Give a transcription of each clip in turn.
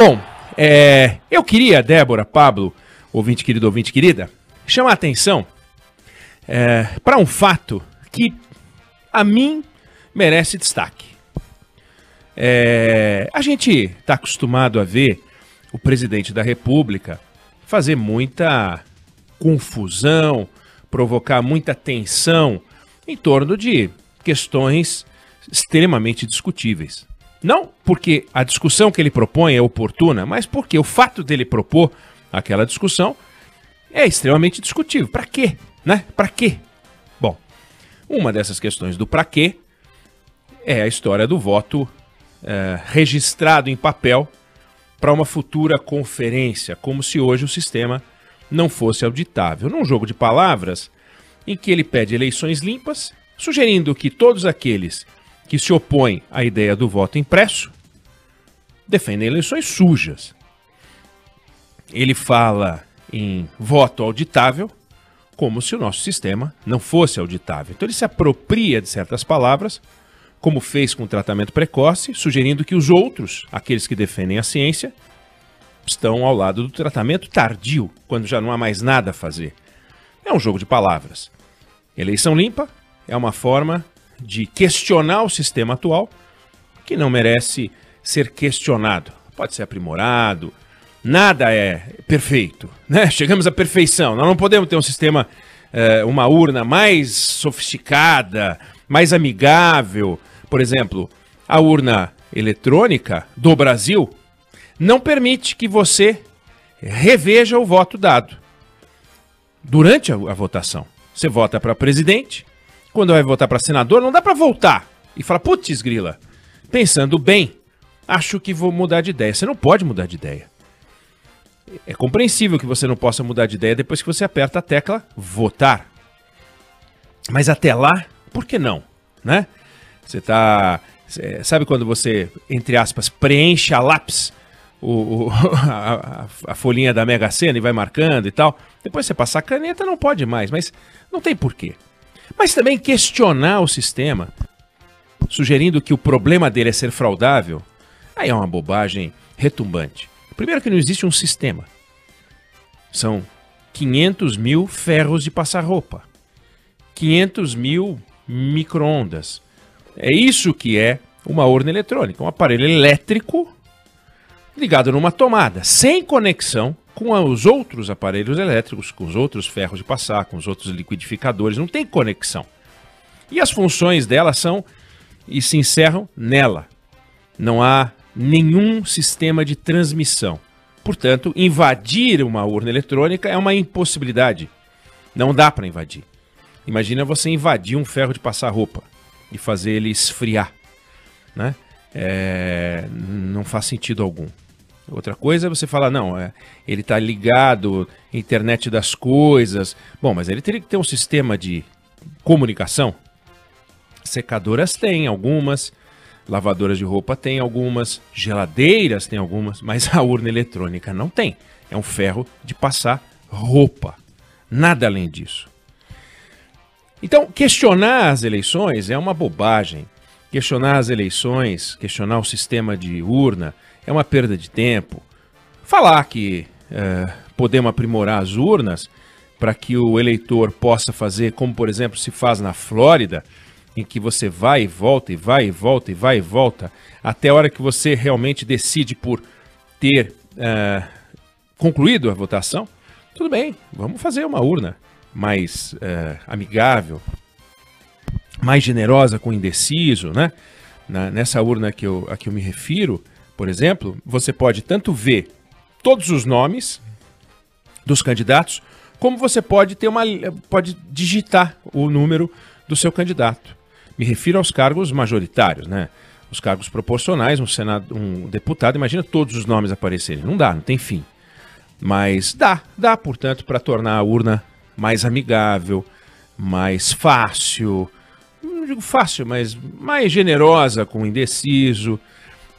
Bom, eu queria, Débora, Pablo, ouvinte querido, ouvinte querida, chamar a atenção para um fato que, a mim, merece destaque. A gente está acostumado a ver o presidente da República fazer muita confusão, provocar muita tensão em torno de questões extremamente discutíveis. Não porque a discussão que ele propõe é oportuna, mas porque o fato dele propor aquela discussão é extremamente discutível. Para quê? Né? Para quê? Bom, uma dessas questões do para quê é a história do voto registrado em papel para uma futura conferência, como se hoje o sistema não fosse auditável. Num jogo de palavras em que ele pede eleições limpas, sugerindo que todos aqueles que se opõem à ideia do voto impresso defendem eleições sujas. Ele fala em voto auditável como se o nosso sistema não fosse auditável. Então ele se apropria de certas palavras, como fez com o tratamento precoce, sugerindo que os outros, aqueles que defendem a ciência, estão ao lado do tratamento tardio, quando já não há mais nada a fazer. É um jogo de palavras. Eleição limpa é uma forma de questionar o sistema atual, que não merece ser questionado. Pode ser aprimorado, nada é perfeito, né? Chegamos à perfeição, nós não podemos ter um sistema, uma urna mais sofisticada, mais amigável. Por exemplo, a urna eletrônica do Brasil não permite que você reveja o voto dado durante a votação. Você vota para presidente, quando vai votar para senador, não dá para voltar e falar, putz, grila, pensando bem, acho que vou mudar de ideia. Você não pode mudar de ideia. É compreensível que você não possa mudar de ideia depois que você aperta a tecla votar. Mas até lá, por que não? Né? Você tá... Sabe quando você, entre aspas, preenche a lápis a folhinha da Mega Sena e vai marcando e tal? Depois você passar a caneta, não pode mais, mas não tem porquê. Mas também questionar o sistema, sugerindo que o problema dele é ser fraudável, aí é uma bobagem retumbante. Primeiro que não existe um sistema. São 500 mil ferros de passar roupa. 500 mil micro-ondas. É isso que é uma urna eletrônica. Um aparelho elétrico ligado numa tomada, sem conexão com os outros aparelhos elétricos, com os outros ferros de passar, com os outros liquidificadores. Não tem conexão. E as funções dela são e se encerram nela. Não há nenhum sistema de transmissão. Portanto, invadir uma urna eletrônica é uma impossibilidade. Não dá para invadir. Imagina você invadir um ferro de passar roupa e fazer ele esfriar, né? Não faz sentido algum. Outra coisa é você falar, não, ele está ligado à internet das coisas. Bom, mas ele teria que ter um sistema de comunicação. Secadoras tem algumas, lavadoras de roupa tem algumas, geladeiras tem algumas, mas a urna eletrônica não tem. É um ferro de passar roupa. Nada além disso. Então, questionar as eleições é uma bobagem. Questionar as eleições, questionar o sistema de urna é uma perda de tempo. Falar que podemos aprimorar as urnas para que o eleitor possa fazer, como por exemplo se faz na Flórida, em que você vai e volta, e vai e volta, e vai e volta, até a hora que você realmente decide por ter concluído a votação. Tudo bem, vamos fazer uma urna mais amigável, mais generosa com o indeciso, né? Nessa urna a que eu me refiro, por exemplo, você pode tanto ver todos os nomes dos candidatos, como você pode pode digitar o número do seu candidato. Me refiro aos cargos majoritários, né? Os cargos proporcionais, um deputado, imagina todos os nomes aparecerem. Não dá, não tem fim. Mas dá, portanto, para tornar a urna mais amigável, mais fácil, não digo fácil, mas mais generosa com o indeciso,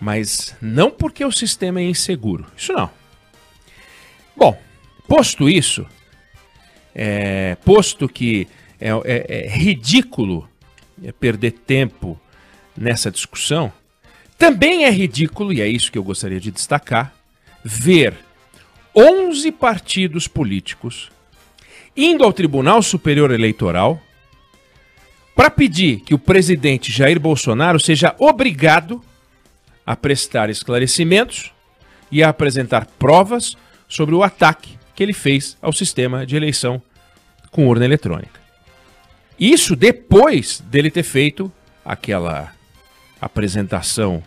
mas não porque o sistema é inseguro, isso não. Bom, posto isso, posto que é ridículo perder tempo nessa discussão, também é ridículo, e é isso que eu gostaria de destacar, ver 11 partidos políticos indo ao Tribunal Superior Eleitoral para pedir que o presidente Jair Bolsonaro seja obrigado a prestar esclarecimentos e a apresentar provas sobre o ataque que ele fez ao sistema de eleição com urna eletrônica. Isso depois dele ter feito aquela apresentação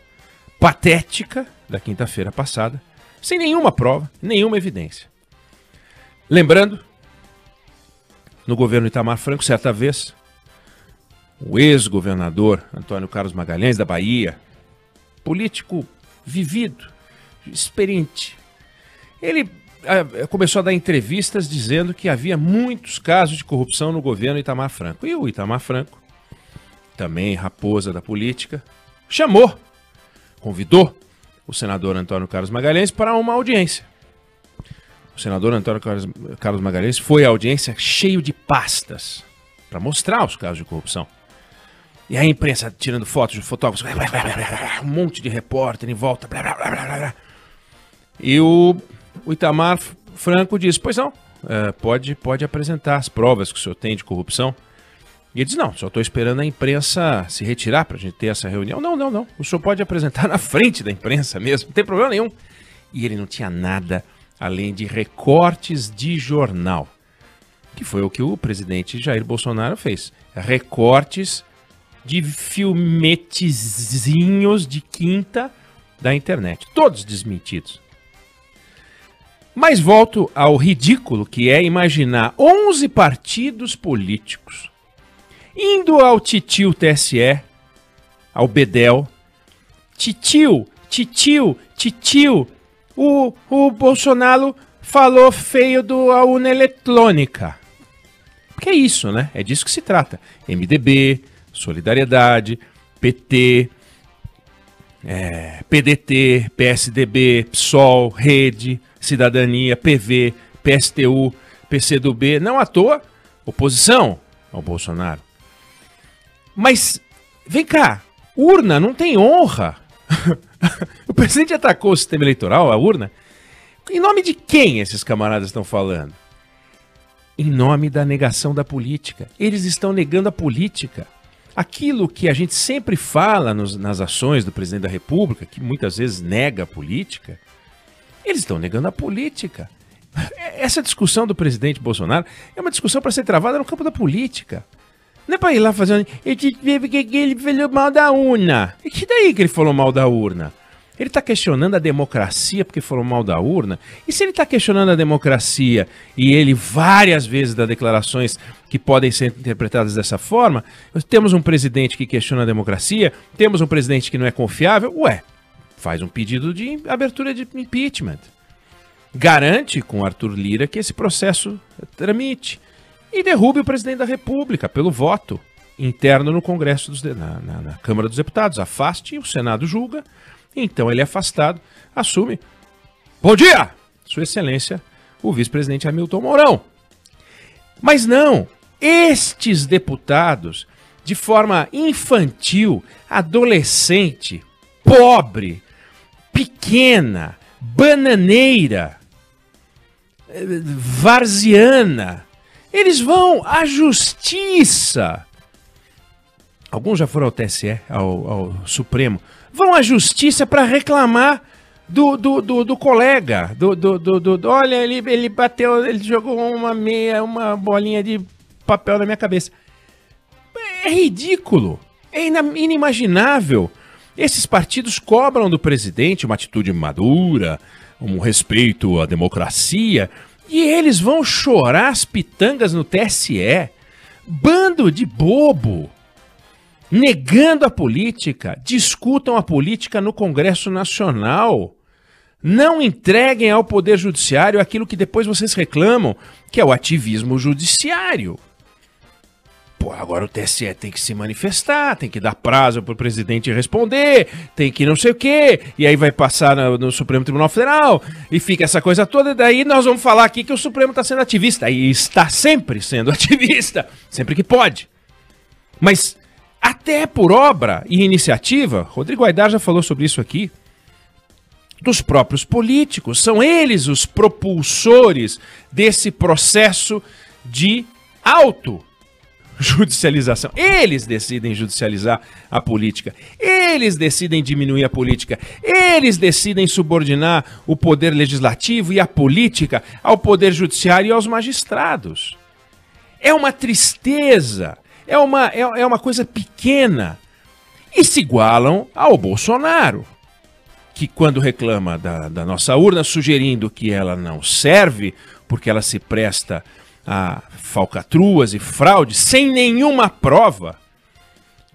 patética da quinta-feira passada, sem nenhuma prova, nenhuma evidência. Lembrando, no governo Itamar Franco, certa vez, o ex-governador Antônio Carlos Magalhães, da Bahia, político vivido, experiente, ele começou a dar entrevistas dizendo que havia muitos casos de corrupção no governo Itamar Franco. E o Itamar Franco, também raposa da política, convidou o senador Antônio Carlos Magalhães para uma audiência. O senador Antônio Carlos Magalhães foi à audiência cheio de pastas para mostrar os casos de corrupção. E a imprensa tirando fotos de fotógrafos, um monte de repórter em volta, blá, blá, blá, blá, blá. E o Itamar Franco disse, pois não, pode apresentar as provas que o senhor tem de corrupção. E ele disse, não, só estou esperando a imprensa se retirar para a gente ter essa reunião. Não, o senhor pode apresentar na frente da imprensa mesmo, não tem problema nenhum. E ele não tinha nada além de recortes de jornal, que foi o que o presidente Jair Bolsonaro fez. Recortes de filmetezinhos de quinta da internet, todos desmentidos. Mas volto ao ridículo que é imaginar 11 partidos políticos indo ao titio TSE, ao Bedel. Titio, o Bolsonaro falou feio da urna eletrônica. Porque é isso, né? É disso que se trata. MDB, Solidariedade, PT, PDT, PSDB, PSOL, Rede, Cidadania, PV, PSTU, PCdoB, não à toa, oposição ao Bolsonaro. Mas, vem cá, urna não tem honra. O presidente atacou o sistema eleitoral, a urna. Em nome de quem esses camaradas estão falando? Em nome da negação da política. Eles estão negando a política. Aquilo que a gente sempre fala nas ações do presidente da República, que muitas vezes nega a política, eles estão negando a política. Essa discussão do presidente Bolsonaro é uma discussão para ser travada no campo da política. Não é para ir lá fazendo... Ele falou mal da urna. E que daí que ele falou mal da urna? Ele está questionando a democracia porque falou mal da urna? E se ele está questionando a democracia e ele várias vezes dá declarações que podem ser interpretadas dessa forma, temos um presidente que questiona a democracia, temos um presidente que não é confiável, faz um pedido de abertura de impeachment. Garante com Arthur Lira que esse processo tramite. E derrube o presidente da República pelo voto interno no Congresso, na Câmara dos Deputados. Afaste, o Senado julga, então ele é afastado, assume. Bom dia, Sua Excelência, o vice-presidente Hamilton Mourão. Mas não, estes deputados, de forma infantil, adolescente, pobre, pequena, bananeira, varziana, eles vão à justiça. Alguns já foram ao TSE, ao Supremo. Vão à justiça para reclamar do colega. Olha, ele bateu, ele jogou uma bolinha de papel na minha cabeça. É ridículo. É inimaginável. Esses partidos cobram do presidente uma atitude madura, um respeito à democracia. E eles vão chorar as pitangas no TSE. Bando de bobo. Negando a política. Discutam a política no Congresso Nacional. Não entreguem ao Poder Judiciário aquilo que depois vocês reclamam, que é o ativismo judiciário. Pô, agora o TSE tem que se manifestar, tem que dar prazo para o presidente responder, tem que não sei o quê, e aí vai passar no Supremo Tribunal Federal, e fica essa coisa toda, e daí nós vamos falar aqui que o Supremo está sendo ativista, e está sempre sendo ativista, sempre que pode. Mas até por obra e iniciativa, Rodrigo Aidar já falou sobre isso aqui, dos próprios políticos. São eles os propulsores desse processo de auto-judicialização. Eles decidem judicializar a política. Eles decidem diminuir a política. Eles decidem subordinar o poder legislativo e a política ao poder judiciário e aos magistrados. É uma tristeza. É uma coisa pequena. E se igualam ao Bolsonaro, que quando reclama da nossa urna, sugerindo que ela não serve, porque ela se presta a falcatruas e fraudes, sem nenhuma prova,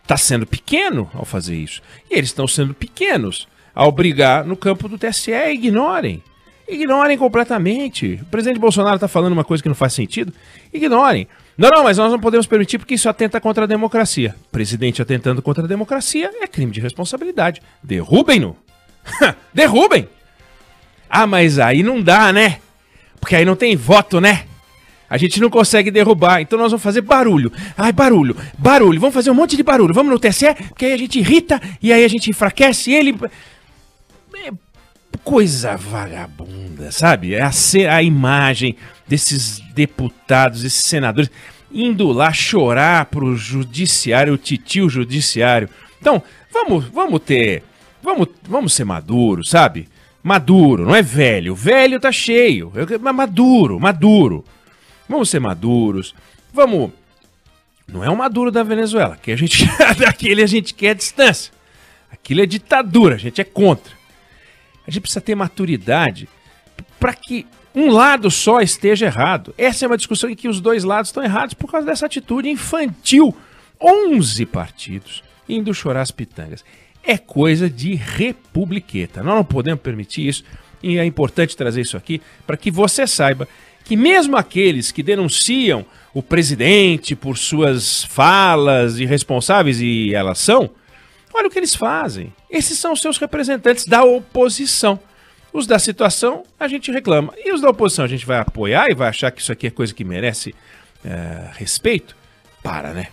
está sendo pequeno ao fazer isso. E eles estão sendo pequenos ao brigar no campo do TSE. Ignorem. Ignorem completamente. O presidente Bolsonaro está falando uma coisa que não faz sentido. Ignorem. Não, mas nós não podemos permitir porque isso atenta contra a democracia. O presidente atentando contra a democracia é crime de responsabilidade. Derrubem-no. Derrubem! Ah, mas aí não dá, né? Porque aí não tem voto, né? A gente não consegue derrubar, então nós vamos fazer barulho. Ai, barulho, barulho. Vamos fazer um monte de barulho. Vamos no TSE, porque aí a gente irrita e aí a gente enfraquece ele. Coisa vagabunda, sabe? É a imagem desses deputados, esses senadores, indo lá chorar pro judiciário, o titio judiciário. Então, vamos ser maduros, sabe? Maduro, não é velho. Velho tá cheio. Mas maduro. Vamos ser maduros. Não é o Maduro da Venezuela, que daquele a gente quer distância. Aquilo é ditadura, a gente é contra. A gente precisa ter maturidade para que um lado só esteja errado. Essa é uma discussão em que os dois lados estão errados por causa dessa atitude infantil. 11 partidos indo chorar as pitangas. É coisa de republiqueta. Nós não podemos permitir isso e é importante trazer isso aqui para que você saiba que mesmo aqueles que denunciam o presidente por suas falas irresponsáveis, e elas são, olha o que eles fazem. Esses são os seus representantes da oposição. Os da situação a gente reclama. E os da oposição a gente vai apoiar e vai achar que isso aqui é coisa que merece respeito? Para, né?